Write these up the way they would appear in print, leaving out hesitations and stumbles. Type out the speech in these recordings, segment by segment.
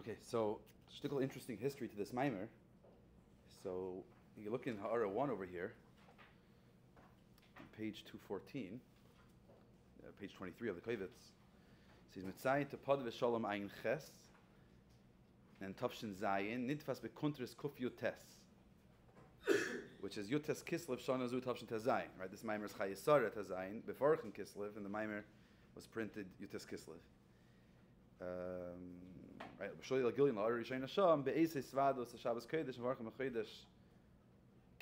Okay, so shtickle interesting history to this mimer. So you look in Ha'ara 1 over here, on page 214, page 23 of the Kovetz. It says Mitzayin to Pod V'Shalom Ayin Ches and Tavshin Zayin Nitfas Bekuntris Kuf Yutes, which is Yutes Kislev Shana Zu Tavshin Tazayin. Right, this mimer is Chayesara Tazayin before Chen Kislev, and the mimer was printed Yutes Kislev. Right, B'Sholi L'Gilin L'Ari Rishayna Sham Be'ezei Svados Shabbos Kodesh V'Archim Chodesh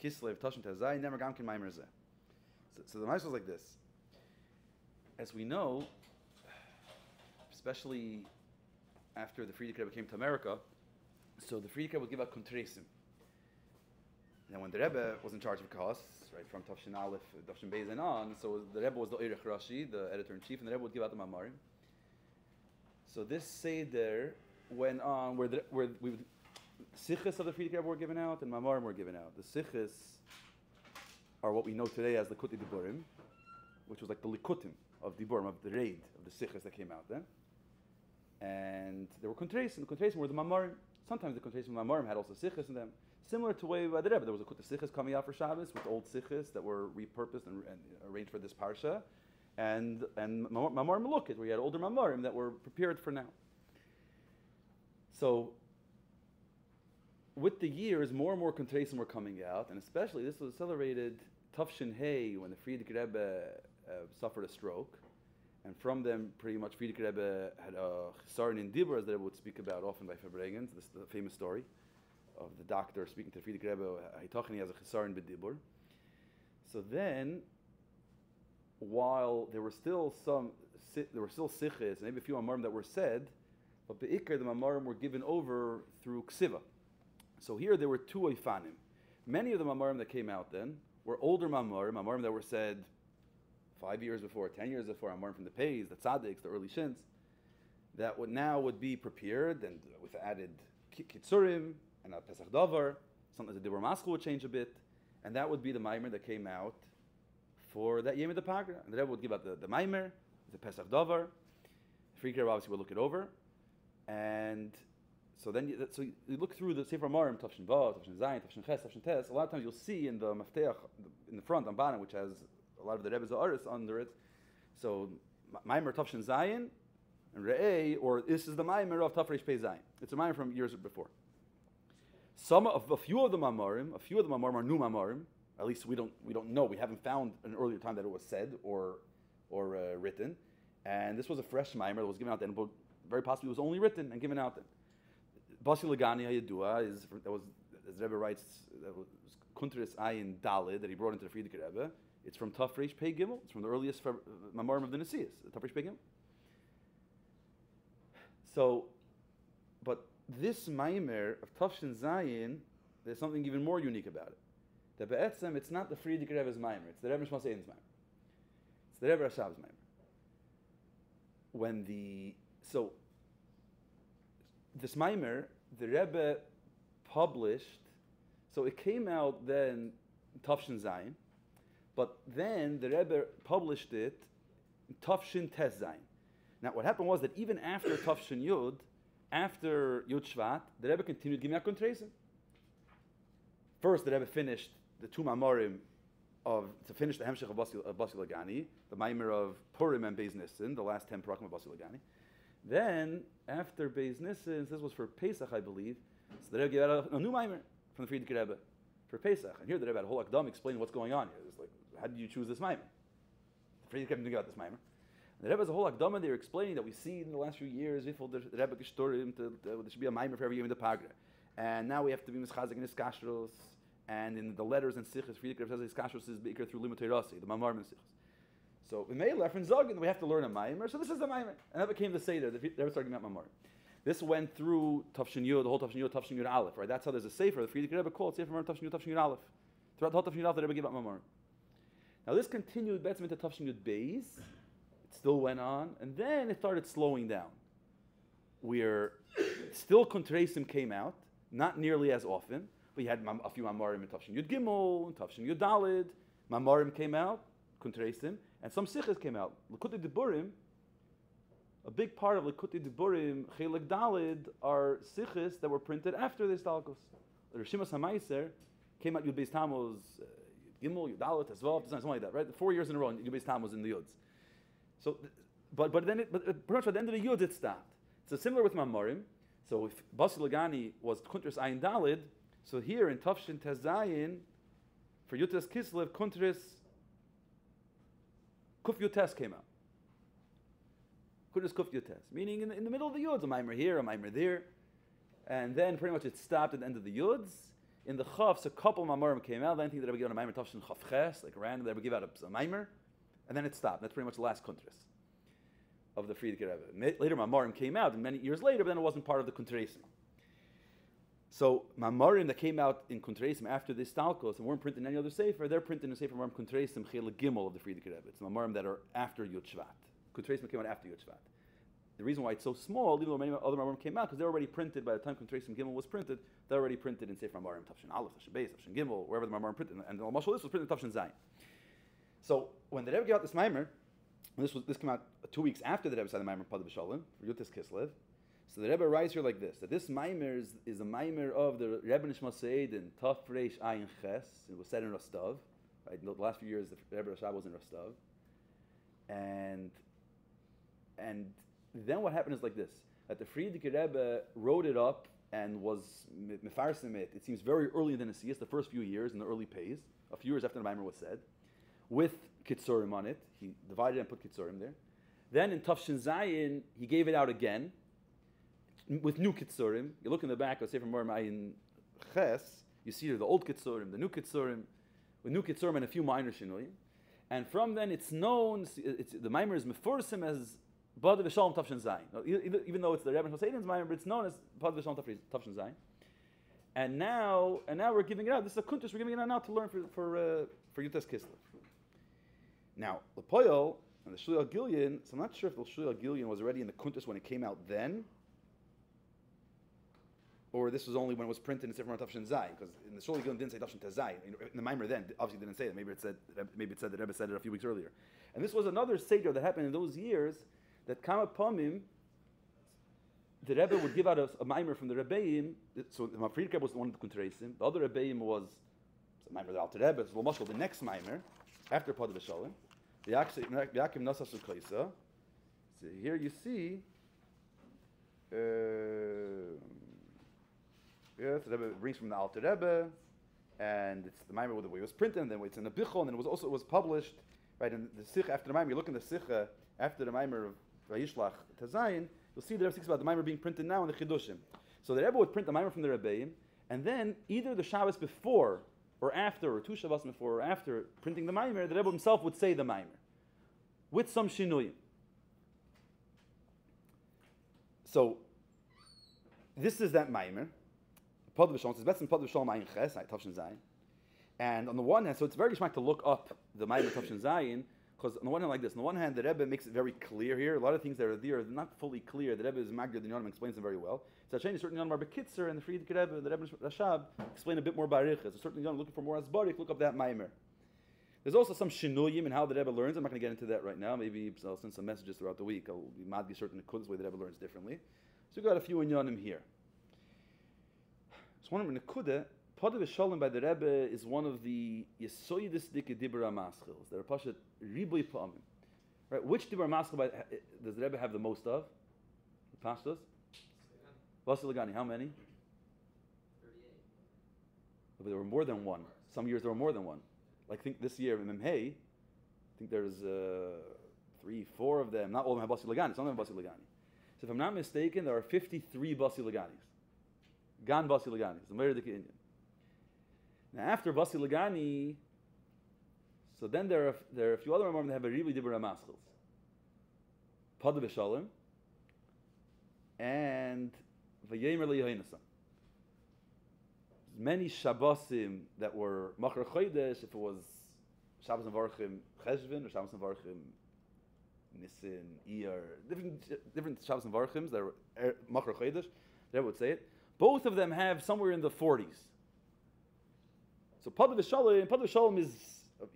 Kislev Tavshin Tazayin Nemer Gamkin mimer Zeh. So the mimer was like this. As we know, especially after the Frierdiker Rebbe came to America, so the Frierdiker would give out kontresim. Now, when the Rebbe was in charge of Kos, right, from Tavshin Aleph, Tavshin Beis and on, so the Rebbe was the Eirech Rashi, the editor-in-chief, and the Rebbe would give out the Mamarim. So this Seder went on where Sichos of the Frierdiker Rebbe were given out and Mamarim were given out. The Sichos are what we know today as the Likutei Diburim, which was like the Likutim of Diburim, of the raid, of the Sichos that came out then. And there were kontresim. The kontresim were the Mamarim. Sometimes the kontresim Mamarim had also Sichos in them. Similar to way by the Rebbe, there was a Kutei Sichos coming out for Shabbos with old Sichos that were repurposed and arranged for this parsha, and Mamarim Melukit, where you had older Mamarim that were prepared for now. So with the years, more and more kontresim were coming out, and especially this was celebrated Tavshin Hey when the Frierdiker Rebbe suffered a stroke, and from them pretty much Frierdiker Rebbe had a chisaron in dibur, as the Rebbe would speak about often by Fabregens. This is the famous story of the doctor speaking to the Frierdiker Rebbe. He has a chisaron b'dibur. So then, while there were still sichos, maybe a few amarim that were said, but be'ikar the amarim were given over through ksiva. So here there were two oifanim. Many of the amarim that came out then were older mamarim that were said 5 years before, 10 years before, amarim from the Pays, the tzaddiks, the early shins, that would be prepared and with added kitzurim and a pesach davar. Sometimes the dibur maskul would change a bit, and that would be the maimer that came out for that yom of the pagra. And the Rebbe would give out the maimer, the pesach davar. The Frierdiker obviously would look it over, and so then you look through the Sefer Amarim, Tavshin Vav, Tavshin Zayin, Tavshin Ches, Tavshin Tes. A lot of times you'll see in the Mafteach, in the front, on bottom, which has a lot of the Rebbe's Aris under it. So, Maimer Tavshin Zayin, and Re'eh, or this is the Maimer of Tafresh Pei Zayin. It's a Maimer from years before. A few of the Mamarim are new Mamarim. At least we don't know. We haven't found an earlier time that it was said or written. And this was a fresh Maimer that was given out then, but very possibly it was only written and given out then. Basi Lagani HaYadua as the Rebbe writes, that was Kuntris Ayin Dalid that he brought into the Frierdiker Rebbe. It's from Tafresh Pei Gimel. It's from the earliest Mamarim of the Nesias, Tafresh Pei Gimel. So, but this Maimer of Tavshin Zayin, there's something even more unique about it. That Be'etzem, it's not the Frierdiker Rebbe's Maimer, it's the Rebbe Shmuel Sein's Maimer. It's the Rebbe Rashav's Maimer. This Maimer, the Rebbe published, so it came out then Tavshin Zayin, but then the Rebbe published it in Tavshin Tes Zayin. Now what happened was that even after Tavshin Yud, after Yud Shvat, the Rebbe continued giving out kontresim. First, the Rebbe finished the two Mamarim to finish the Hamshich of Basi Lagani, the Maimer of Purim and Beis Nissen, the last 10 Parakim of Basi Lagani. Then, after Beis Nissen, this was for Pesach, I believe, so the Rebbe gave out a new Maimer from the Frierdiker Rebbe for Pesach. And here the Rebbe had a whole Akdam explaining what's going on here. It's like, how did you choose this Maimer? The Frierdiker Rebbe didn't give out this Maimer. And the Rebbe has a whole Akdam, they were explaining that we see in the last few years, if the Rebbe Geshtorim, there should be a Maimer for every year in the Pagra. And now we have to be Mischazik in his Kashrus, and in the letters and Sichos, Frierdiker Rebbe says his Kashrus is bigger through Limutei Rasi, the Mamarim and Sichos. So we made Lefren Zogin, we have to learn a Maimer, so this is the Maimer. And that became the Seder, the Rebbe started about Mamarim. This went through Tavshin Yud, the whole Tavshin Yud Aleph, right? That's how there's a Sefer, the Frierdiker Rebbe called Sefer Mamarim Tavshin Yud Aleph. Throughout the whole Tavshin Yud Aleph, the Rebbe gave out Mamarim. Now this continued Betzim into Tavshin Yud Beis. It still went on, and then it started slowing down. Where still kontresim came out, not nearly as often. We had a few Mamarim in Tavshin Yud Gimel, and Tavshin Yud Dalid. Mamarim came out, kontresim, and some Sichos came out. Likutei Diburim a big part of Likutei Diburim, Chelik Dalid, are sichos that were printed after this Talkos. The Rishimas HaMaiser came out Yud Beis Tammuz, Yud Gimel, Yud Dalet, Tezvav, something like that, right? 4 years in a row, Yud Beis Tammuz in the Yuds. So, but pretty much at the end of the Yuds it stopped. So similar with Mamarim. So if Basi Lagani was Kuntris Ayin Dalid, so here in Tafshin Tezayin, for Yutas Kislev, Kuntris Kuf Yutes came out. Kuntris Kuf Yutes, meaning in the middle of the Yuds, a Maimer here, a Maimer there. And then pretty much it stopped at the end of the Yuds. In the Chafs, a couple of Mamarim came out. Then I think that I would give out a Maimer Tafshin Chaf Ches, like random, they would give out a Maimer. And then it stopped. That's pretty much the last Kuntris of the Friedrich Rebbe. Later Mamarim came out, and many years later, but then it wasn't part of the Kuntresim. So Mamarim that came out in Kuntresim after this Talkos and weren't printed in any other Sefer, they're printed in the Sefer Mamarim Kuntresim Chele Gimel of the Friedrich Rebbe. It's Mamarim that are after Yud Shvat. Kuntresim came out after Yud Shvat. The reason why it's so small, even though many other Mamarim came out, because they're already printed by the time Kuntresim Gimel was printed, they're already printed in Sefer Mamarim Tafshin Aleph, Tafshin Beis, Tafshin Gimel, wherever the Mamarim printed, and the Mashal list was printed in Tafshin Zayin. So when the Rebbe gave out this Maimer, and this came out 2 weeks after the Rebbe said the Maimer Pada B'Shalom for Yutas Kislev. So the Rebbe writes here like this: that this Maimer is a Maimer of the Rebbe Nishma Seid in Taf Reish Ayin Ches. It was said in Rostov. Right, the last few years the Rebbe Rashab was in Rostov, and then what happened is like this: that the Friedrich Rebbe wrote it up and was mefarsim it. It seems very early in the Nesiyas, the first few years in the early Pays, a few years after the Maimer was said, with Kitzurim on it. He divided and put Kitzurim there. Then in Tafshin Zayin, he gave it out again with new Kitzurim. You look in the back of Sefer Mor Ayin Ches, you see the old Kitzurim, the new Kitzurim, with new Kitzurim and a few minor Shinuyim. And from then it's known, the Maimer is Meforsim as Bad V'Shalom Tafshin Zayin. Even though it's the Rebbe Hoseiden's Maimer, but it's known as Bad V'Shalom Tafshin Zayin. And now we're giving it out. This is a kuntus. We're giving it out now to learn for Yutas Kislev. Now, the Poyol and the Shuli Gilyon, so I'm not sure if the Shuli Gilyon was already in the kuntus when it came out then, or this was only when it was printed in Sefer Tafshin Zayin, because in the Shuli Gilyon didn't say Tafshin Tezayin. In the Maimer then, obviously didn't say that. Maybe it said that the Rebbe said it a few weeks earlier. And this was another seder that happened in those years, that Kama Pamim, the Rebbe would give out a Maimer from the Rebbeim. So the Friedrich Rebbe was the one of the Kuntreisim. The other Rebbeim was the Maimer of the Alter Rebbe, so the next Maimer, after Pada B'Shalom. V'yakim Nasa Sukaisa. So here you see, the Rebbe brings from the Alter Rebbe, and it's the Maimer with the way it was printed, and then it's in the Bichon, and it was published, right, in the Sikh after the Maimer. You look in the Sikh after the Maimer of Vayishlach Tazayin, you'll see the Rebbe speaks about the Maimer being printed now in the Chidushim. So the Rebbe would print the Maimer from the Rebbeim, and then either the Shabbos before or after, or 2 Shabbos before or after printing the Maimer, the Rebbe himself would say the Maimer with some Shinuyim. So this is that Maimer. Pod V'Shalom, it's best in Pod V'Shalom Ayin Ches, Tafshin Zayin. And on the one hand, so it's very geschmack to look up the Maimer Tafshin Zayin, because on the one hand, like this, on the one hand, the Rebbe makes it very clear here. A lot of things that are there are not fully clear. The Rebbe is Magdir, the Yonim explains them very well. So I change certain Yonim are Bekitzer, and the Friedrich Rebbe, the Rebbe Rashab, explain a bit more Barichas. So certain Yonim looking for more Asbarik, look up that Maimer. There's also some Shinuyim in how the Rebbe learns. I'm not going to get into that right now. Maybe I'll send some messages throughout the week. I'll be madgi certain the way the Rebbe learns differently. So we've got a few in Yonim here. So one of the Nekuda, Pada B'Shalom by the Rebbe is one of the Yesoyidis Dike Dibra Maschils. There are Pashat Riboy Pa'amim. Right? Which Dibra Maschil does the Rebbe have the most of? The Pashtos? Vasil Lagani. How many? 38. But there were more than one. Some years there were more than one. Like I think this year in Memhei, I think there's 3, 4 of them. Not all of them have Vasil Lagani. Some of them have Vasil Lagani. So if I'm not mistaken, there are 53 Vasil Laganis. Gan Vasil Laganis. The Meredith Indian. Now after Vasil Lagani, so then there are a few other Rambam that have a really Dibra Maschils. Pada B'Shalom and Vayemer Le'Yohinasam. Many Shabbosim that were Machar Chodesh, if it was Shabbos Nevarchim Cheshvan or Shabbos Nevarchim Nisan, Iyar, different Shabbos Nevarchims that were Machar Chodesh, they would say it. Both of them have somewhere in the 40s. So Pada B'Shalom is,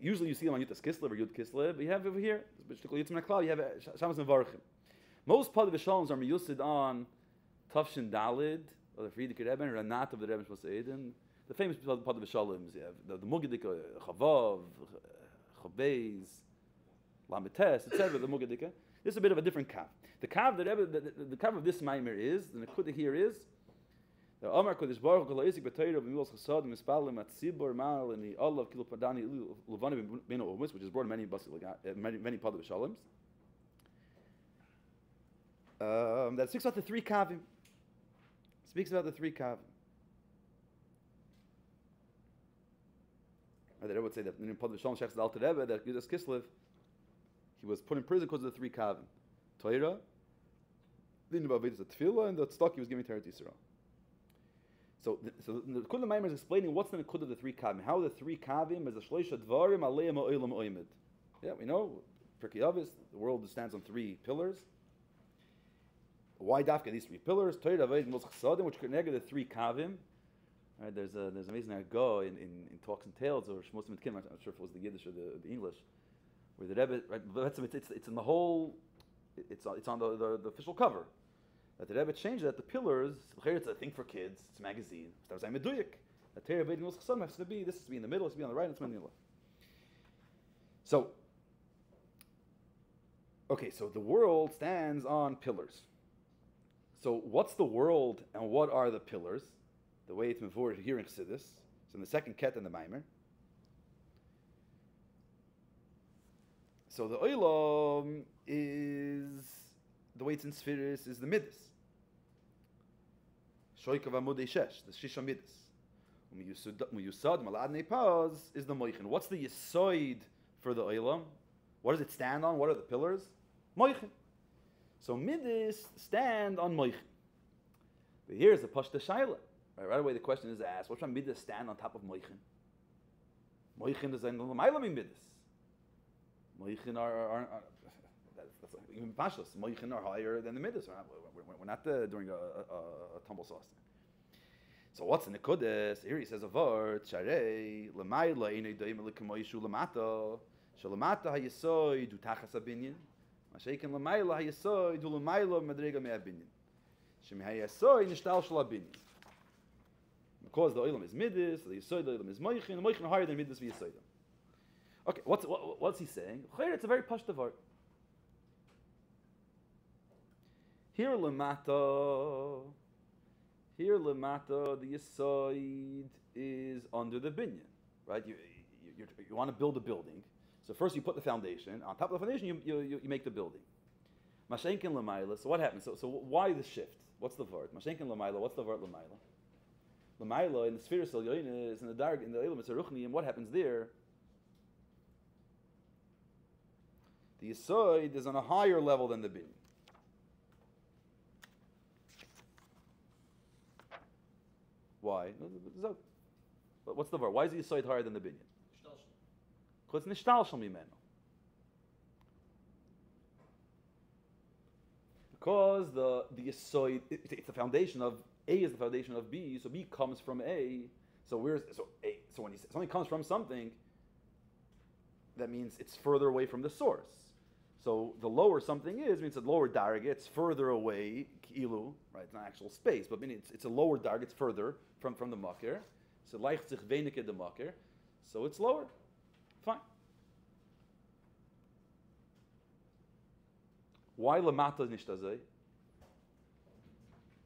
usually you see them on Yutas Kislev or Yud Kislev, but you have over here, you have Shabbos Nevarchim. Most Pad V'Shaloms are miyusid on Tafshin Dalid, or the Friedrich Rebbe, or Anat of the Rebbe Shmos Eden. The famous Pad V'Shaloms, you have the Mugedika, Chavav, Chavez, Lamites, etc. The Mugedika. This is a bit of a different kav. The kav that the kav of this maimer is, the nekuda here is, the Amar Kodesh Baruch Hu Isik B'Torah V'Milos Chasad Mispalim At Tzibor Mal and the Allah Kilo Padani Luvani B'Bino Umus, which is brought in many Pad V'Shaloms. That speaks about the three kavim. Speaks about the three kavim. The Rebbe would say that in Pad V'Shalom Shechs Alter Rebbe that Yudas Kislev, he was put in prison because of the three kavim: Torah, the Nivavit the Tefillah, and the tzedakah he was giving to Eretz Yisrael. So the Kudah Maimer is explaining what's the Kudah of the three kavim. How the three kavim is a shleisha dvarim aleim ha'olam oimid. Yeah, we know Pirkei Avos, the world stands on three pillars. Why dafka these three pillars? Torah, Aved, Mos Chasadim, which connect the three kavim. Right, there's an amazing go in Talks and Tales or Shmos Mitkim. I'm not sure if it was the Yiddish or the English, where the Rebbe, right, it's in the whole, it's on the official cover. That the Rebbe changed that the pillars. It's a thing for kids. It's a magazine. That was meduyik. That Torah, Aved, Mos Chasadim has to be. This has to be in the middle. It's to be on the right. It's to be on the left. So, okay, so the world stands on pillars. So what's the world and what are the pillars? The way it's mevor here in Chassidus. So in the second ket and the Maimer. So the Olam is, the way it's in Sfiris is the Midas. Shoikav Amudei Shesh, the Shisha Midas. Muyusad Malad Nepaz is the Moichin. What's the Yesoid for the Olam? What does it stand on? What are the pillars? Moichin. So Midas stand on Moichin. But here's a Pashta Shaila. Right away the question is asked, what's from Midas stand on top of Moichin? Moichin is in the Mailam Midas. Moichin are that's even Pashas. Moichin are higher than the Midas. We're not doing a tumble sauce. So what's in the Kodesh? Here he says a word, Sharei, Lamaila, Einei Doim Elikamoishu Lamata, Shalamata Hayesoid, Utachas Abinyan. Mashaken Lamaila Hayesoid, Ulamaila Madrega Me'abinyan. Shemihayesoid, Nishtal Shalabinyan. Because the Olam is Midas, the Yesoid, the Olam is Moichin, the Moichin are higher than Midas v'Yesoid. Okay, what's he saying? It's a very pashta word. Here lemata, the Yesoid is under the binyan, right? You want to build a building, so first you put the foundation. On top of the foundation, you make the building. Mashenkin lemaila. So what happens? So why the shift? What's the word? Mashenkin lemaila. What's the word lemaila? Lemaila in the sphere is in the dark in the Elam Ruchni, and what happens there? The Yesoid is on a higher level than the binyan. Why? What's the word? Why is the Yesoid higher than the binyan? Because it's nishtal shel mimeno. Because the Yesoid, it's the foundation of A is the foundation of B, so B comes from A. So when something comes from something, that means it's further away from the source. So the lower something is means it's a lower darga, it's further away, ki'ilu, right? It's not actual space, but it's a lower darga, it's further from the makir. So leicht sich weniger the makir, so it's lower. Fine. Why lamata nicht azay?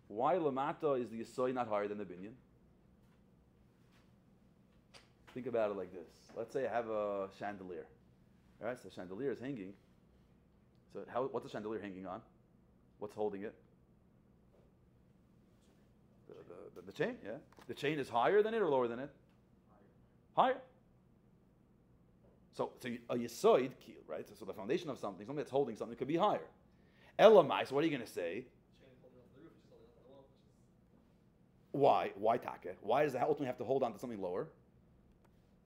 Why lamata is the Yesoid not higher than the binyan? Think about it like this. Let's say I have a chandelier. All right, so the chandelier is hanging. So what's the chandelier hanging on? What's holding it? The chain, yeah. The chain is higher than it or lower than it? Higher. So a Yesoid, right? So the foundation of something that's holding something could be higher. Elamai, so what are you going to say? Why? Why taka? Why does it ultimately have to hold on to something lower?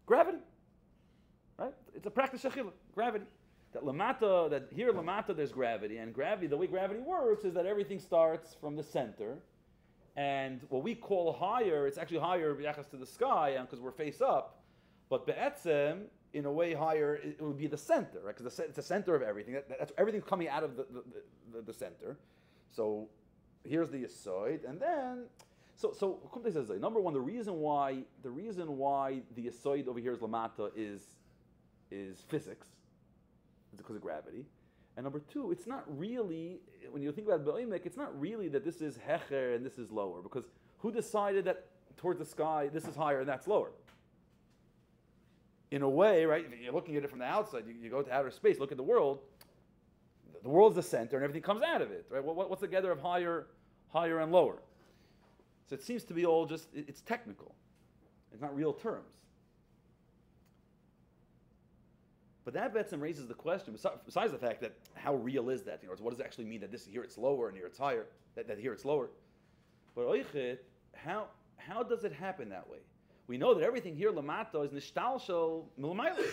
Gravity. Right? It's a practice shechila. Gravity. That here lamata there's gravity, and gravity, the way gravity works is that everything starts from the center, and what we call higher, it's actually higher b'yachas to the sky, because we're face up. But be'etzem, in a way higher, it would be the center, right? Because it's the center of everything. That's everything coming out of the center. So here's the Yesod, and then so number one, the reason why the Yesod over here is Lamata is physics. It's because of gravity. And number two, it's not really, when you think about Be'omek, it's not really that this is Hecher and this is lower, because who decided that towards the sky this is higher and that's lower? In a way, right, if you're looking at it from the outside, you go to outer space, look at the world is the center and everything comes out of it, right? What's the gather of higher and lower? So it seems to be all just, it's technical. It's not real terms. But that Abatzan raises the question, besides the fact that how real is that? What does it actually mean that here it's lower and here it's higher, that here it's lower? But oichet, how does it happen that way? We know that everything here, Lamato, is nishtalshel milamayla.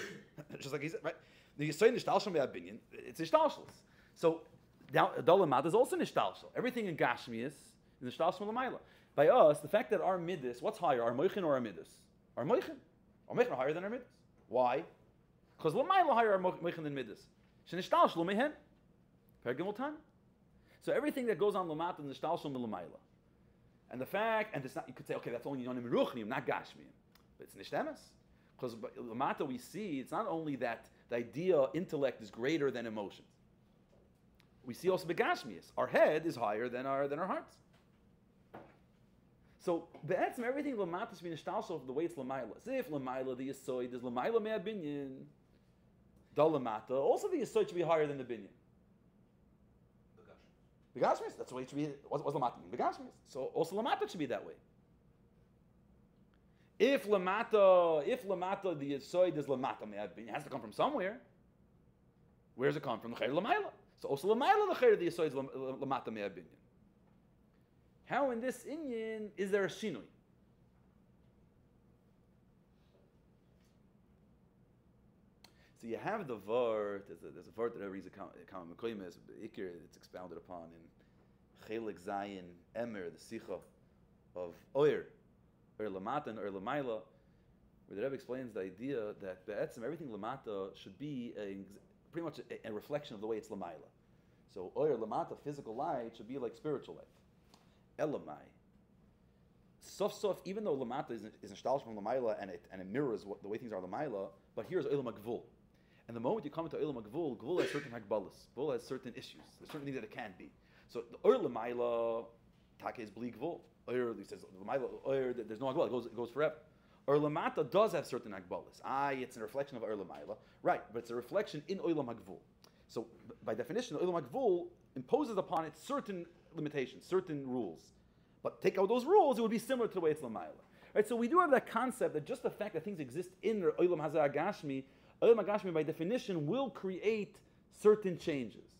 Just like he said, right? You say nishtalshel me'abinyan, it's nishtalshel. So now, Lamato is also nishtalshel. Everything in Gashmias is nishtalshel milamayla. By us, the fact that our midas, what's higher, our moichin or our midas? Our moichin. Our moichin are higher than our midas. Why? Because Lamayla higher are moichin than midas. Shenishtalshel mehen. Pergimul tan. So everything that goes on Lamata is nishtalshel milamayla. And the fact, and it's not, you could say, okay, that's only yonim ruchnim, not gashmiyim. But it's nishtemes. Because Lamata we see, it's not only that the idea, intellect is greater than emotions. We see also begashmiyas. Our head is higher than our hearts. So be'etzim everything Lamata is being nishtalshel the way it's Lamayla. As if Lamayla, the Yesoid, is Lamayla me'a binyan. Lamata, also the Yesoid should be higher than the binyan. The Gashmis, that's the way it should be. What's Lamata mean? The Gashmis. So also Lamata should be that way. If Lamata, the Yesoid is Lamata me'ad binyan, it has to come from somewhere. Where does it come from? The Chayr Lamayla. So also Lamayla, the Chayr, the Yesoid is Lamata me'ad binyan. How in this inyan is there a shinui? So you have the vart. There's a vart that every reads a common mekoyim is ikir. It's expounded upon in Chelik Zayin Emer, the Sicha of Oyer Lamata and Oyer Lamayla, where the Rebbe explains the idea that be'etzim everything Lamata should be pretty much a reflection of the way it's Lamayla. So Oyer Lamata, physical light, should be like spiritual light. Elamai. Sof, even though Lamata is installed from Lamayla and it mirrors the way things are Lamayla, but here's Olam HaGvul. And the moment you come into Olam HaGvul, Gvul has certain Hagbalas. Gvul has certain issues. There's certain things that it can't be. So the Oyer Lamayla, Take is Bli Gvul. Oyer, he says, Oyer, there's no Hagbalah, it goes forever. Oyer Lamata does have certain Hagbalas. It's a reflection of Oyer Lamayla. Right, but it's a reflection in Olam HaGvul. So by definition, Olam HaGvul imposes upon it certain limitations, certain rules. But take out those rules, it would be similar to the way it's Lamayla. Right, so we do have that concept that just the fact that things exist in Olam Hazeh Agashmi, Olam Agashmi by definition will create certain changes.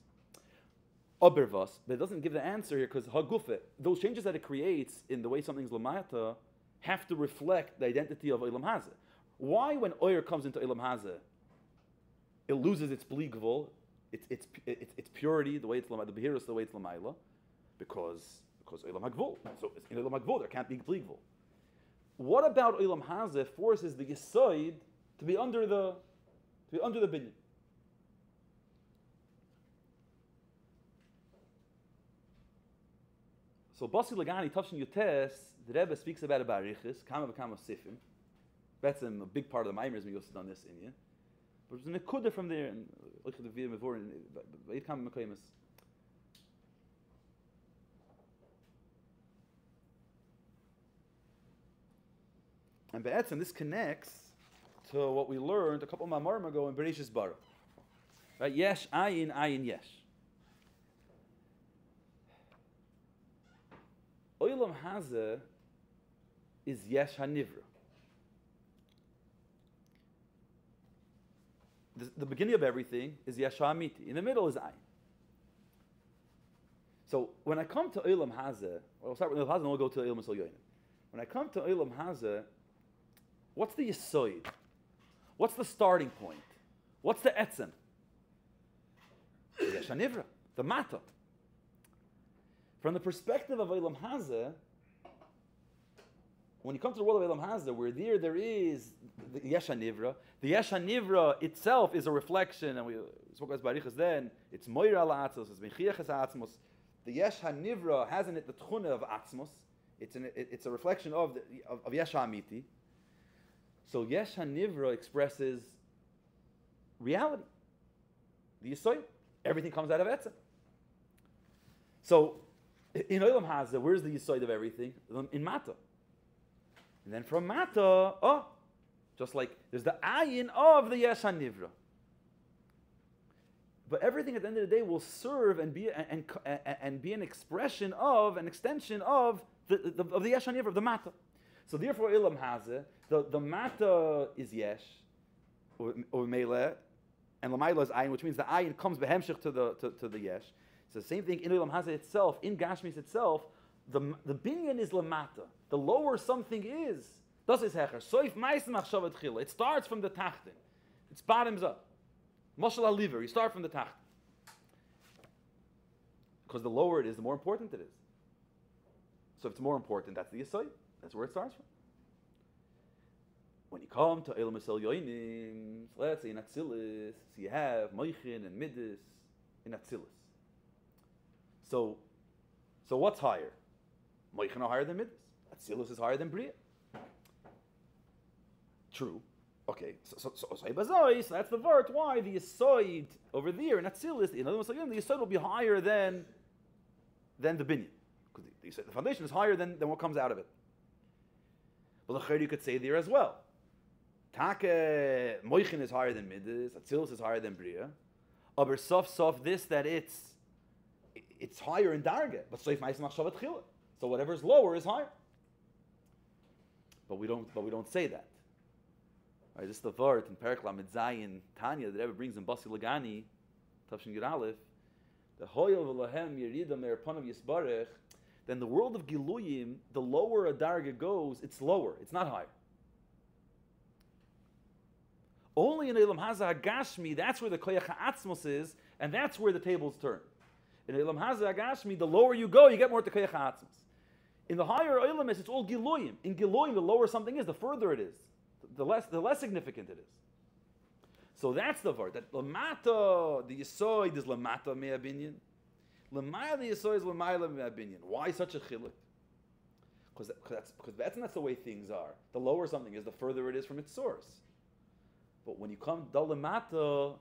Obervas, but it doesn't give the answer here because Hagufe, those changes that it creates in the way something's Lamayata have to reflect the identity of Olam Hazeh. Why when Oyer comes into Olam Hazeh, it loses its Bligvul, its purity, the way it's Lamayla, the Behirus, the way it's Lamayla, because Olam HaGvul. So in Olam HaGvul there can't be Bligvul. What about Olam Hazeh forces the Yesoid to be under the binyan? So Basi Lagani Tavshin Yutes, the Rebbe speaks about Barichis, Kama B'Kama Sifim. That's a big part of the Maimers we also done this in. But there's a Nekuda from there, and look at the video before, and Vayit Kama Mekaymas. And Be'etzim, this connects to what we learned a couple of Mamarim ago in Bereshis Bara. Right? Yesh, ayin, yesh. Olam Hazeh is yesh hanivra. The beginning of everything is yesh ha'amiti. In the middle is ayin. So when I come to Olam Hazeh, we'll start with Olam Hazeh and we'll go to Olam Yonim. When I come to Olam Hazeh, what's the Yesoid? What's the starting point? What's the etzem? Yesh hanivra, the mata. From the perspective of Olam Hazeh, when you come to the world of Elam Hazeh, where there is the Yesh HaNivra, the Yesh HaNivra itself is a reflection, and we spoke about Barichas then, it's Moira La'atzmos, it's Mechiach Atzmos. The Yesh HaNivra has in it the Tchuna of Atzmos. It's a reflection of Yesh HaAmiti. So Yesh HaNivra expresses reality. The Yisoid. Everything comes out of Etzem. So, in Olam Hazeh, where's the Yisoid of everything? In Mata. And then from Mata, just like there's the Ayin of the Yesh HaNivra. But everything at the end of the day will serve and be an expression of, an extension of the Yesh HaNivra, of the Mata. So therefore, Olam Hazeh, the Mata is Yesh, or Meileh, and Lamaila is Ayin, which means the Ayin comes behemshich to the Yesh. So the same thing in Olam Hazeh itself, in Gashmis itself, the binyan is Lamata. The lower something is, das is Hecher. Soif Meisim Achshavat Chila. It starts from the Tachtin. It's bottoms up. Mashal HaLiver, you start from the Tachtin. Because the lower it is, the more important it is. So if it's more important, that's the Yisoy. That's where it starts from. When you come to Elam Yisrael Yoinim, let's say in Atzilus, so you have Moichin and Midas in Atzilus. So what's higher? Moichin are higher than Midas. Atzilus is higher than Bria. True. Okay, so that's the vert. Why the Yisoid over there in Atzilus, in other words, the Yisoid will be higher than the Binyan. Because the foundation is higher than what comes out of it. But the you could say there as well. Take Moichin is higher than Midas, Atzilus is higher than Bria. Aber sof this that it's higher in Darga, but Soif Ma'asim Machshavat Chila. So whatever is lower is higher. But we don't say that. Right, this is the vart in Perek Lamed Zayin Tanya that ever brings in Basi Lagani, Tavshin Gid Aleph, the Hoyel V'Lahem Yerida Me'er Panav Yisbarech. Then the world of Giluyim, the lower a Darga goes, it's lower, it's not higher. Only in Elam Hazeh HaGashmi, that's where the Koyach HaAtzmos is, and that's where the tables turn. In Elam Hazeh HaGashmi, the lower you go, you get more to Koyach HaAtzmos. In the higher Elam, it's all Giluyim. In Giluyim, the lower something is, the further it is, the less significant it is. So that's the word. That Lamata, the Yisoid is Lamata Mea Binyan. Lamayla the Yisoid is Lamayla Mea Binyan. Why such a chiluk? Because that's the way things are. The lower something is, the further it is from its source. But when you come to Lamata,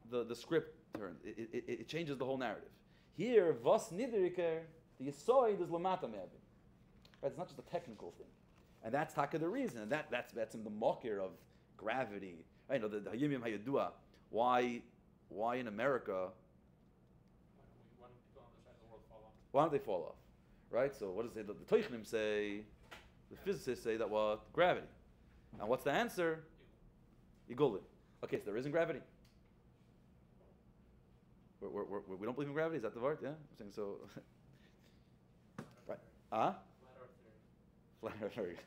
the script turns. It changes the whole narrative. Here, Vas Nidriker, the Yisoid is Lamata Mea Binyan. Right? It's not just a technical thing. And that's taka the reason. And that's in the mokir of gravity. I know the Hayimim Hayadua. Why in America? Why don't they fall off? Right? So what does the Teichnim say? The physicists say that what? Gravity. And what's the answer? Yigulin. Okay, so there isn't gravity. We don't believe in gravity. Is that the word? Yeah, I'm saying so. Right? Flat Earth theory.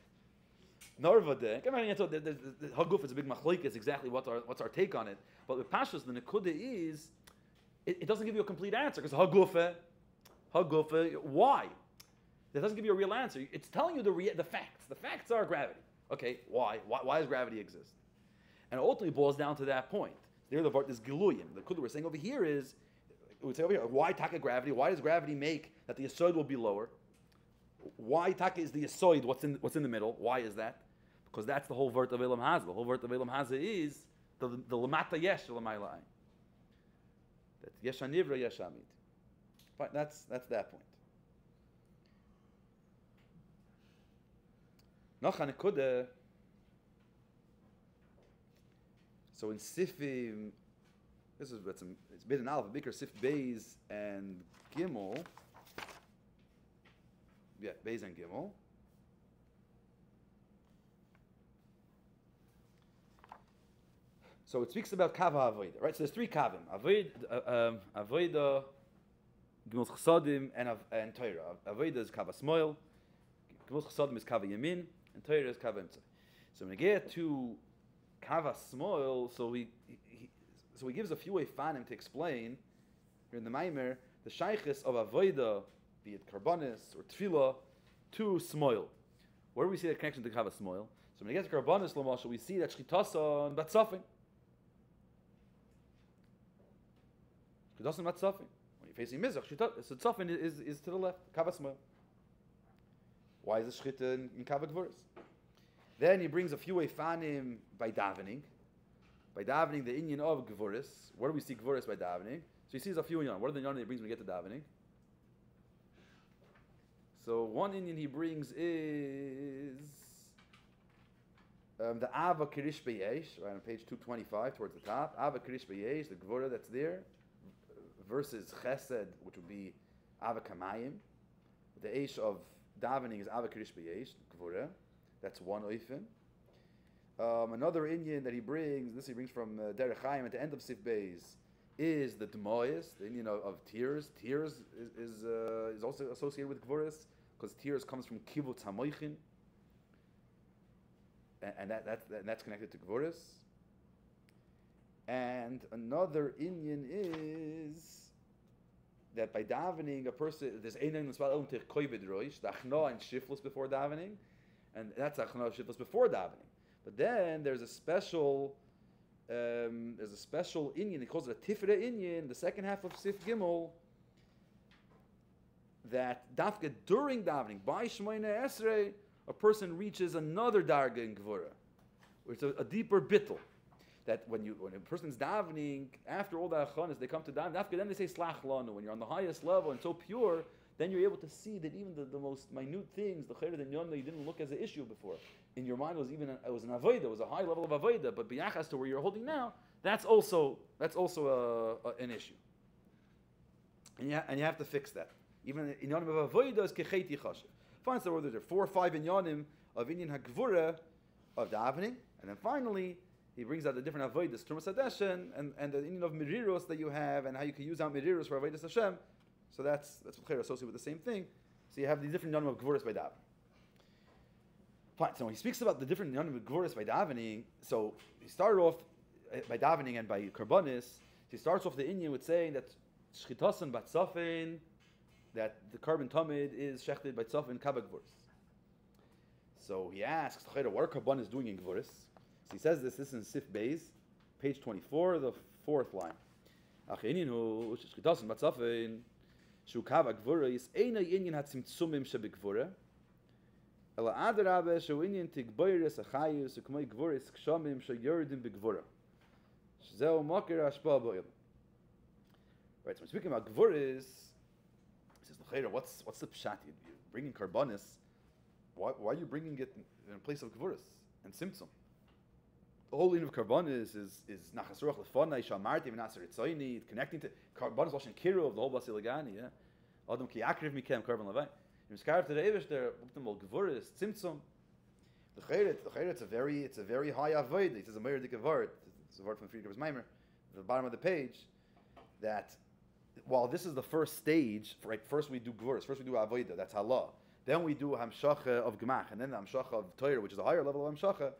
Norvadeh. The Haguf is a big machloik. Is exactly what's our take on it. But with Pashas, the Nekuda is it doesn't give you a complete answer because Haguf. Why? It doesn't give you a real answer. It's telling you the facts. The facts are gravity. Okay, why? Why does gravity exist? And it ultimately boils down to that point. There, the part is Giluyim. The Kudah we're saying over here is, we would say over here, why taka gravity? Why does gravity make that the Yesod will be lower? Why taka is the Yesod? What's in the middle? Why is that? Because that's the whole vert of Elam Hazeh. The whole vert of Elam Hazeh is the Lamata Yesh Lamayla. That's Yesh HaNivra, Yesh HaAmit. Fine, that's that point. Nachan Kudah. So in Sifim, it's Beit and Aleph, Bikr Sif Beis and Gimel. Yeah, Beis and Gimel. So it speaks about Kava Avoida, right? So there's three Kavim: Avoida, Gimel Chesadim, and Torah. Avoida is Kava Smoil, Gimel Chesadim is Kava Yamin, and Torah is Kava Imtzai. So when we get to Kava Smoil, so he gives a few Eifanim to explain here in the Maimer the Shaykhis of Avoida, be it Karbonis or Tefillah, to Smoil. Where do we see that connection to Kavas Moil? So when we get to Karbanis Lamashal, we see that Shchitasan Batzafin. Shchitasan Batzafin. When you're facing Mizrach, so Tzafin is to the left, Kavas Moil. Why is the Shchita in Kavak Gvuris? Then he brings a few Eifanim by davening. By davening, the Inyan of Gvuris. Where do we see Gvuris by davening? So he sees a few Inyan. What are the Inyan he brings when we get to davening? So one Inyan he brings is the Ava Kirish Beyesh, right on page 225 towards the top. Ava Kirish Beyesh, the Gvura that's there, versus Chesed, which would be Ava Kamayim. The Eish of davening is Ava Kirish Beyesh, Gvura. That's one Oifen. Another Inyan that he brings from Derech Chaim at the end of Sif Beis, is the Demoyas, the Inyan of tears. Tears is also associated with Gvuris, because tears comes from Kivutz HaMoichin, and that's connected to Gvuris. And another Inyan is that by davening, a person, there's Einan L'Sval Elm Tech Koivid Roish, the Achna and Shiflus before davening, and that's Achna and Shiflus before davening. But then there's a special Inyan, he calls it a Tifra Inyan, the second half of Sif Gimel, that dafka during davening, by Shmoyne Esrei, a person reaches another darga in Gvura, which is a deeper bittul. That when a person's davening, after all the achanas, they come to daven, dafka, then they say slach lanu. When you're on the highest level and so pure, then you're able to see that even the most minute things, the chayr and yon, you didn't look as an issue before. In your mind, it was an avodah, it was a high level of avodah, but biyachas to where you're holding now, that's also an issue. And you have to fix that. Even inyanim of avodah is kechet yichashiv. Fine, so there are 4 or 5 inyanim of inyan hagvura of davening, and then finally he brings out the different avodas, Trumas Hadeshen, and the inyan of miriros that you have, and how you can use out miriros for avodas Hashem. So that's what Chair associated with the same thing. So you have these different inyanim of gvuras by davening. Fine. So when he speaks about the different inyanim of gvuras by davening, so he started off by davening and by karbanis. He starts off the inyan with saying that shchitasan batzafin, that the carbon tamid is shechted by tzafin kavak gvuras. So he asks, what are karbanis doing in gvuras? So he says this is in Sif Beis, page 24, the 4th line. Acheininu shchitasan batzafin shu kavak gvuras eina inyan hatzimtzumim shebegvura. Ela adrabe shu inyan tigboyres achayus ukmay gvuras kshamim sheyordim begvura. Shzeu makir hashpa bo'il. Right, so when speaking about gvuras, he says, what's the pshat? You're bringing karbanis. Why are you bringing it in place of gvuras and simtzum? The whole line of karbanis is nachas ruach lefonai shamarti v'naser itzoyni, connecting to karbanis loshen kiru of the whole basiligani. Yeah, adam ki akriv mikem karban levai. You miskarv to the evish there. Optimal gvuras simtzum. The chayret it's a very high avoid. He says a meir dik word. It's a word from Friedrich's Maimer, at the bottom of the page, that while this is the first stage, right? First we do gvuras, first we do avoida, that's halah. Then we do hamshacha of gemach, and then the hamshacha of Torah, which is a higher level of hamshacha.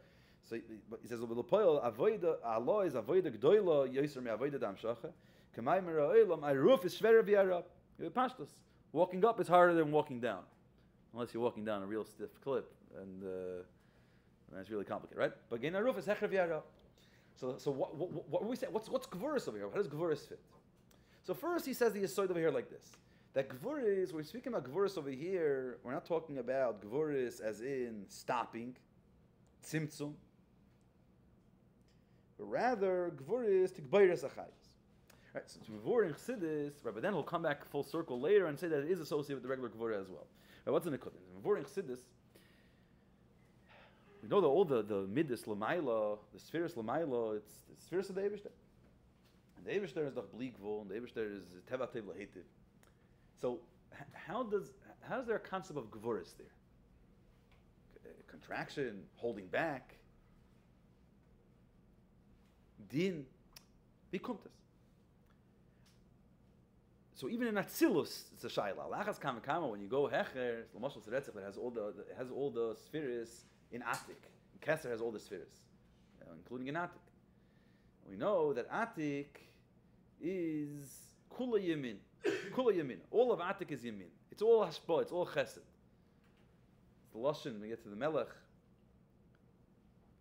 So he says, avoida, Allah is avoida gdoila, yoser me avoida da hamshacha. Kamay mera olam, aruf is shverer v'yarab. Pashtus. Walking up is harder than walking down. Unless you're walking down a real stiff clip, and that's really complicated, right? But again, aruf is hecher v'yarab. So what we say? What's gvuras over here? How does gvuras fit? So first he says the yesod over here like this. That gvuras, we're speaking about gvuras over here, we're not talking about gvuras as in stopping, tzimtzum, but rather gvuras tikbayres achayis. Right, so gvur in Chassidus, right, but then he'll come back full circle later and say that it is associated with the regular gvura as well. Right, what's in the Kodesh? Gvur in Chassidus, we know that all the midas l'mayla, the spheres l'mayla, it's the spheres of the Eibishter. And the Eibishter is the bligvul, and the Eibishter is tevatev lahetiv. So how's there a concept of gvuras there? Contraction, holding back, din, vikuntas. So even in Atzilus, it's a shayla. Lachas kama when you go hecher, l'mashal seretzach, it has all the spheres in Atik. Kesser has all the spheres, including in Atik. We know that Atik is kula yamin. Kula yamin. All of Atik is yamin. It's all hashpa. It's all chesed. the lashon? We get to the melech.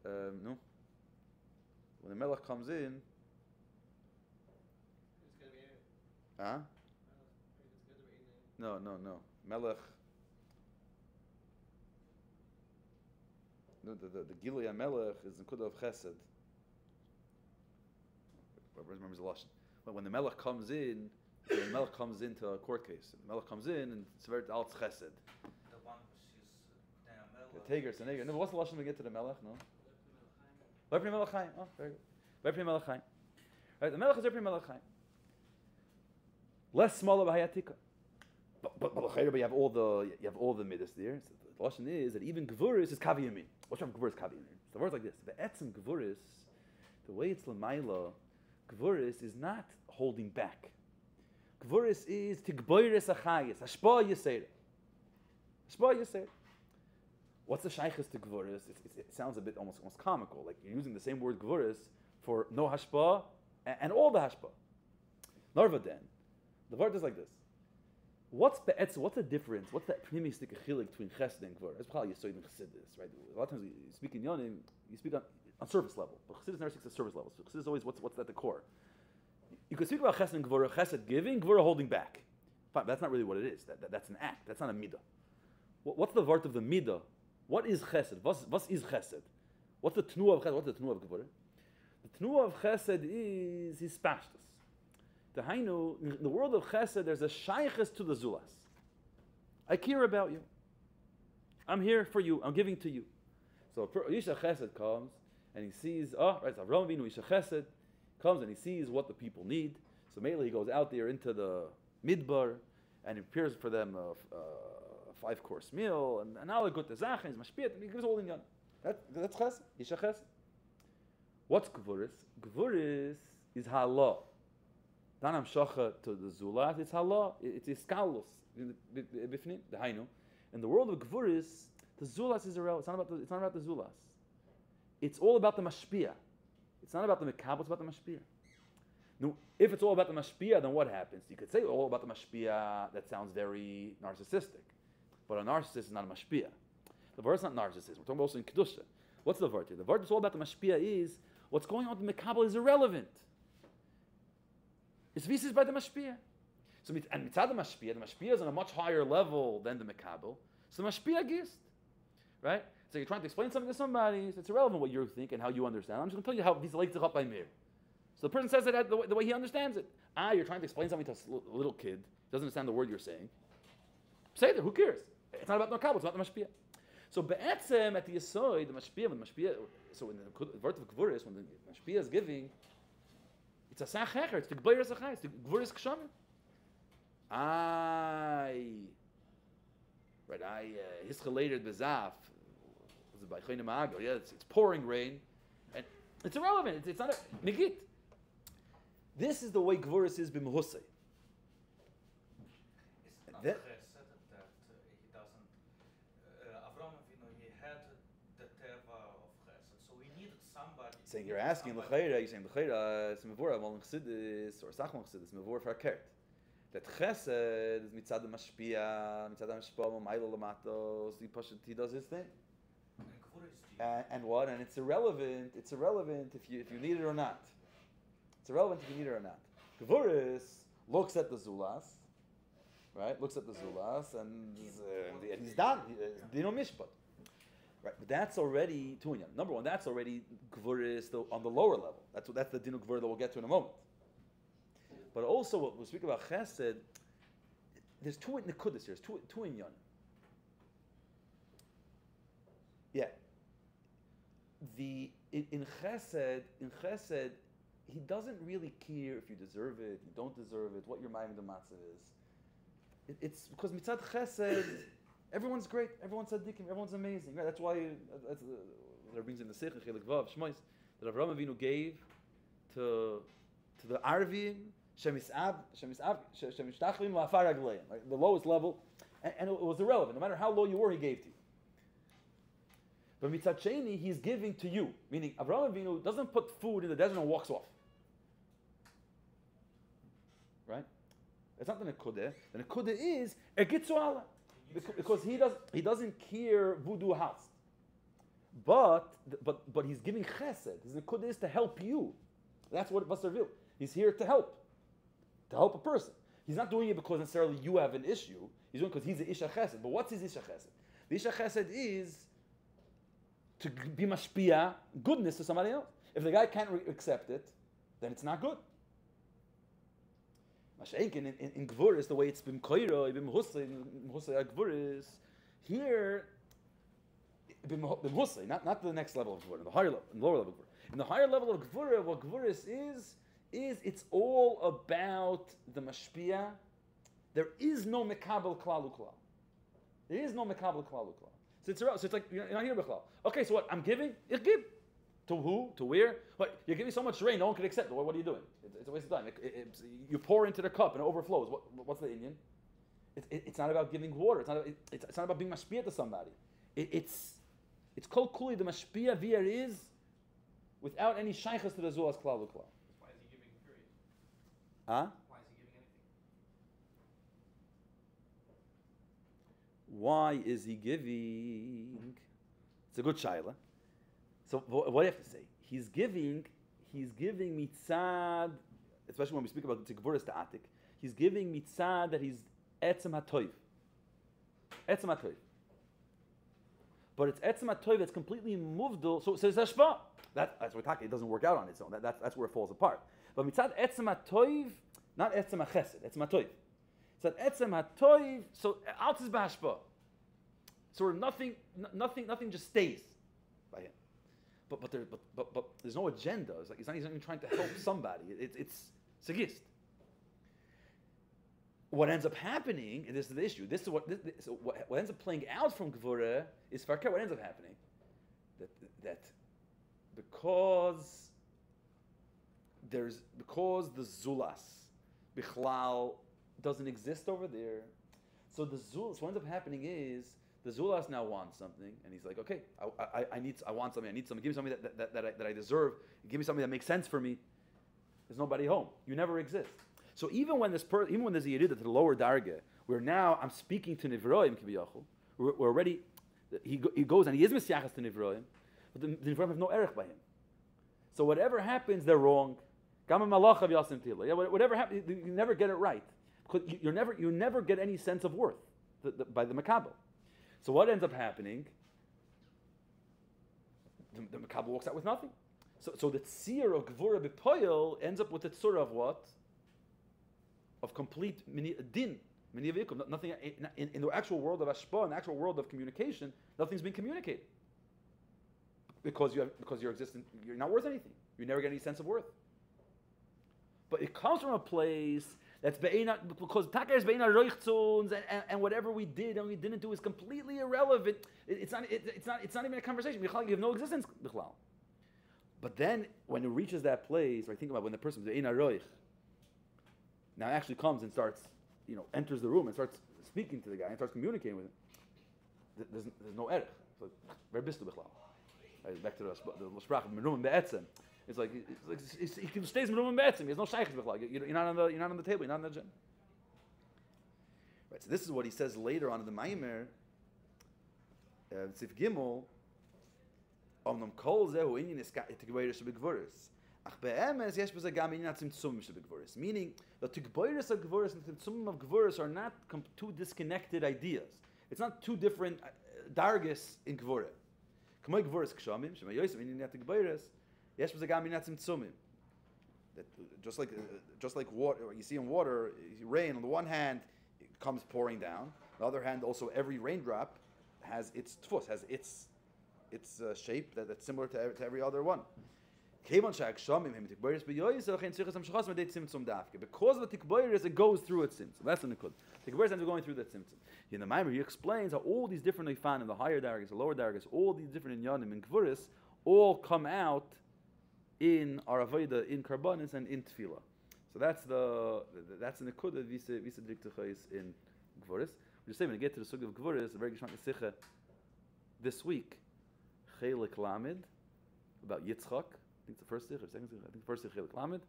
No. When the melech comes in. It's gonna be. Huh? No. Melech. No, the Gilui Melech is the Kudah of Chesed. Whoever remembers the lashon. But when the Melech comes in, when the Melech comes into a court case, the Melech comes in and it's very alt Chesed. The one who's The Tigers, the Neger. No, what's the lashon when we get to the Melech? No. Lepnei Melech Chaim. Oh, very good. Lepnei Melech Chaim. Right, the Melech is Lepnei Melech Chaim. Less smaller b'hayatika. But you have all the midas there. So the lashon is that even Gvuris is Kavi Yamin. What's wrong with Gvuris Kavi Yamin? The word's like this. Be'etzem Gvuris, the way it's Lamaila, Gvuris is not holding back. Gvuris is Tigboiris Achayis, Hashpa Yisera. Hashpa Yisera. What's the shaykhis to Gvuris? It sounds a bit almost comical. Like you're using the same word Gvuris for no Hashpa and all the Hashpa. Narvaden. The word is like this. What's the difference? What's that primistic chilik between chesed and gvur? That's probably Yisoid and chassidus, right? A lot of times you speak in yonim, you speak on surface level, but chassidus never speaks at surface level. So chassidus is always what's at the core. You could speak about chesed and gvur, chesed giving, gvur holding back. Fine, that's not really what it is. That's an act. That's not a midah. What's the vart of the midah? What is chesed? What is chesed? What's the tnuah of chesed? What's the tnuah of gvur? The tnuah of chesed is his pashtus. The Hainu, in the world of Chesed, there's a shaykhis to the Zulas. I care about you. I'm here for you. I'm giving to you. So Isha Chesed comes and he sees, so Avraham Avinu Isha Chesed comes and he sees what the people need. So mainly he goes out there into the midbar and he prepares for them a 5-course meal and all the good tezach and he's mashpiyat and he gives all in yan. That's Chesed. Isha Chesed. What's Gvuris? Gvuris is halah. Danam shacha to the zulas, it's halah, it's iskalus, bifnim, the hainu. In the world of gvuris, the zulas is irrelevant. It's not about the zulas. It's all about the mashpia. It's not about the mekabel, it's about the mashpia. Now, if it's all about the mashpia, then what happens? You could say all about the mashpia, that sounds very narcissistic. But a narcissist is not a mashpia. The verse is not narcissism. We're talking also in kedusha. What's the vart here? The vart is all about the mashpia is, what's going on with the mekabel is irrelevant. It's visas by the mashpia. So and mitzad the mashpia is on a much higher level than the mekabel. So the mashpia gist, right? So you're trying to explain something to somebody. So it's irrelevant what you think and how you understand. I'm just going to tell you how these like up by mir. So the person says it the way he understands it. You're trying to explain something to a little kid, doesn't understand the word you're saying. Say it. Who cares? It's not about the mekabel. It's about the mashpia. So be'etzem at the yisoid, the mashpia. So in the word of gvuris, when the mashpia is giving. It's a sachecher. It's the gveiras achai. It's the gvuris kshamim. Hischalated bezaf. Was it by Chayim Ma'ago? Yeah, it's pouring rain, and it's irrelevant. It's not a negit. This is the way gvuris is b'mehusay. It's not chesed that he doesn't. Avraham Avinu, he had the teva of chesed, so we needed somebody. Saying you're asking l'chayra, you're saying l'chayra, it's mevora amol chassidus or sachmon chassidus, mevora for a kert. That chesed is mitzad the mashpia, mitzad the mashpia, ma'ilo lamatos. He does his thing. And what? And it's irrelevant. It's irrelevant if you need it or not. It's irrelevant if you need it or not. Gvuris looks at the zulas, right? Looks at the zulas and he's done. Dino mishpat. Right, but that's already tunya. Number one, that's already gvuris on the lower level. That's the dinu gvur that we'll get to in a moment. But also, what we speak about chesed, there's two nekudas here. There's two in yon. Yeah. In chesed, he doesn't really care if you deserve it, you don't deserve it, what your ma'im the matzah is. It's because mitzad chesed. Everyone's great. Everyone's tzaddikim. Everyone's amazing. Right? That's why that brings in the Seichel Chelik Vav Shmois that Avraham Avinu gave to the Arvim shemishtachlim la'afar ragleim, the lowest level, and it was irrelevant. No matter how low you were, he gave to you. But mitzad sheni, he's giving to you. Meaning Avraham Avinu doesn't put food in the desert and walks off. Right? That's not the nekudah. The nekudah is ergitzu Allah. because he doesn't care voodoo house. But he's giving chesed. His nikud is to help you. That's what Basar will. He's here to help a person. He's not doing it because necessarily you have an issue. He's doing it because he's an isha chesed. But what's his isha chesed? The isha chesed is to be mashpia goodness to somebody else. If the guy can't accept it, then it's not good. Mashenkin in Gvuris, the way it's been koiro, bim husay Gvuris, here bim husay, not the next level of Gvur, the higher level, the lower level of Gvur. In the higher level of Gvur, what Gvuris is it's all about the mashpia. There is no mekabel klalu klal. There is no mekabel klalu klal. So it's like you're not here b'chlal. Okay, so what? I'm giving. Ich give. To who? To where? What? You're giving so much rain, no one can accept it. What are you doing? It's a waste of time. You pour into the cup and it overflows. What's the Indian? It's not about giving water. It's not about being mashpia to somebody. It's called kuli the mashpia via is without any shaykhs to the zuas klal uklal. Why is he giving period? Huh? Why is he giving anything? Why is he giving? It's a good shayla. So what do you have to say? He's giving mitzad, especially when we speak about the Tigvuris Ta'atik, he's giving mitzad that he's etzem hatoiv. Etzem hatoiv. But it's etzem hatoiv that's completely movdul, so it's hashpa. That's what we're talking, it doesn't work out on its own. That's where it falls apart. But mitzad etzem hatoiv, not etzem hachesed, etzem hatoiv. So etzem hatoiv, so out is b'hashpa. So nothing just stays by him. But there's no agenda. It's like he's not even trying to help somebody. It's sagist. What ends up happening, and this is the issue. This is what ends up playing out from Gvura is farka. What ends up happening, that because the zulas bichlal doesn't exist over there, so the zulas. What ends up happening is the zulas now wants something, and he's like, okay, I want something. I need something. Give me something that I deserve. Give me something that makes sense for me. There's nobody home. You never exist. So even when there's a yerida to the lower darga, where now I'm speaking to nivroim kibiyachol, we're already he goes and he is misyachas to nivroim, but the nivroim have no erech by him. So whatever happens, they're wrong. Whatever happens, you never get it right because you never get any sense of worth by the makabel. So what ends up happening? The Makabel walks out with nothing. So the tzir of Gvura b'poyel ends up with a tzur of what? Of complete din, nothing in the actual world of ashpa, in the actual world of communication, nothing's being communicated because you're existent. You're not worth anything. You never get any sense of worth. But it comes from a place that's be'ena, because Taka is be'ena roichzuns, and whatever we did and we didn't do is completely irrelevant. It's not even a conversation. You have no existence. But then when it reaches that place, right? Think about when the person be'ena roich now actually comes and starts, enters the room and starts speaking to the guy and starts communicating with him. There's no erech. So where bist du bichlal? Back to the sprach of merum be'etzem. It's like he stays merum be'etzem. He has no shaykhs bichlal. You're not on the table. You're not on the agenda. Right. So this is what he says later on in the Maimer. Tzif Gimel. Omnam kol zehu inyan iska itigvayrish b'gvuris. Meaning, the Tigboiris of Gvuris and the Tzumim of Gvuris are not two disconnected ideas. It's not two different dargis in Gvura. Just like water, you see in water, rain, on the one hand, it comes pouring down. On the other hand, also every raindrop has its tfus, has its shape that's similar to every other one. Because of the tikboiris, it goes through its tzimtzum. That's the nikud. Tikboiris ends up going through that tzimtzum. In the Maimer, he explains how all these different ifanim, the higher dargis, the lower dargis, all these different inyanim in Gvuris, all come out in our avodah, in karbanis, and in tefillah. So that's the nikud that visa diktuchais in Gvuris. We just say when we get to the sugya of Gvuris, a very geshmak sicha this week, chelik lamed about Yitzchak. I think it's the first sikh or second sikh. I think the first sikh Chelik Lamed.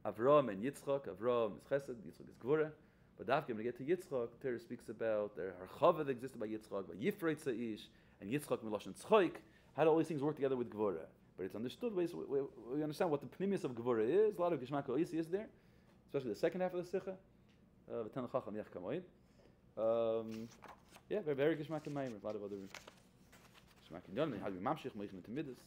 Avram and Yitzchak. Avram is Chesed, Yitzchak is Gvura. But Dafka, when we get to Yitzchak, Torah speaks about the Harchava that existed by Yitzchak, by Yifreit Sa'ish, and Yitzchak Milosh and Tzchoik, how do all these things work together with Gevurah? But it's understood, we understand what the pnimius of Gevurah is. A lot of Geshmak Oisi is there, especially the second half of the Sikha. V'tan Chacham Yach Kamoid. Yeah, very Geshmak and Maimer, a lot of other Geshmak and Yonim, how do we Mamshich, Meichin and Timidus.